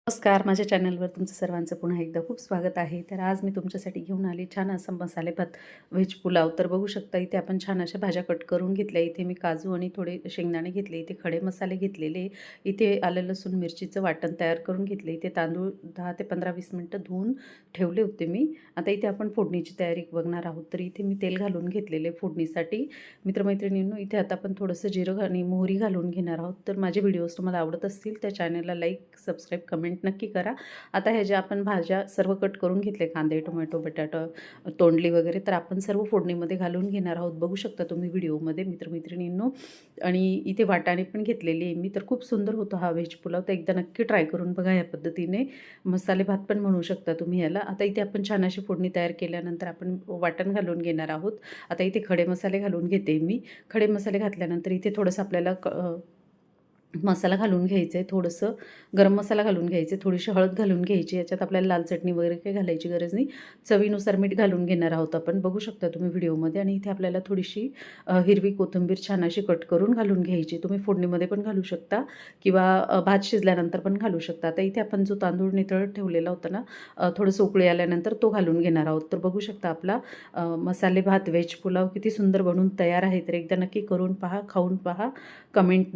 नमस्कार, माझ्या चॅनलवर तुमचं सर्वांचं पुन्हा एकदा खूप स्वागत आहे. तर आज मी तुमच्यासाठी घेऊन आले छान असा मसाले भात व्हेज पुलाव. तर बघू शकता इथे आपण छान अशा भाज्या कट करून घेतल्या. इथे मी काजू आणि थोडे शेंगदाणे घेतले. इथे खडे मसाले घेतलेले. इथे आलं लसूण मिरचीचं वाटण तयार करून घेतले. इथे तांदूळ 10 ते 15-20 मिनटं धुवून ठेवले होते मी. आता इथे आपण फोडणीची तयारी बघणार आहोत. तर इथे मी तेल घालून घेतलेले फोडणीसाठी. मित्रमैत्रिणींनो, इथे आता आपण थोडंसं जिरं आणि मोहरी घालून घेणार आहोत. तर माझे व्हिडिओज तुम्हाला आवडत असतील त्या चॅनलला लाईक, सबस्क्राईब, कमेंट नक्की करा. आता ह्या ज्या आपण भाज्या सर्व कट करून घेतले, कांदे, टोमॅटो, बटाटा, तोंडली वगैरे, तर आपण सर्व फोडणीमध्ये घालून घेणार आहोत. बघू शकता तुम्ही व्हिडिओमध्ये मित्रमैत्रिणींनो. आणि इथे वाटाणे पण घेतलेले आहे मी. तर खूप सुंदर होतो हा व्हेज पुलाव. तर एकदा नक्की ट्राय करून बघा या पद्धतीने. मसाले भात पण म्हणू शकता तुम्ही याला. आता इथे आपण छान अशी फोडणी तयार केल्यानंतर आपण वाटण घालून घेणार आहोत. आता इथे खडे मसाले घालून घेते मी. खडे मसाले घातल्यानंतर इथे थोडंसं आपल्याला मसाला घालून घ्यायचं आहे, थोडंसं गरम मसाला घालून घ्यायचं आहे, थोडीशी हळद घालून घ्यायची. याच्यात आपल्याला लाल चटणी वगैरे काही घालायची गरज नाही. चवीनुसार मीठ घालून घेणार आहोत आपण, बघू शकता तुम्ही व्हिडिओमध्ये. आणि इथे आपल्याला थोडीशी हिरवी कोथिंबीर छान अशी कट करून घालून घ्यायची. तुम्ही फोडणीमध्ये पण घालू शकता किंवा भात शिजल्यानंतर पण घालू शकता. आता इथे आपण जो तांदूळ नितळत ठेवलेला होता ना, थोडंसं उकळी आल्यानंतर तो घालून घेणार आहोत. तर बघू शकता आपला मसाले भात व्हेज पुलाव किती सुंदर बनून तयार आहे. तर एकदा नक्की करून पहा, खाऊन पहा, कमेंट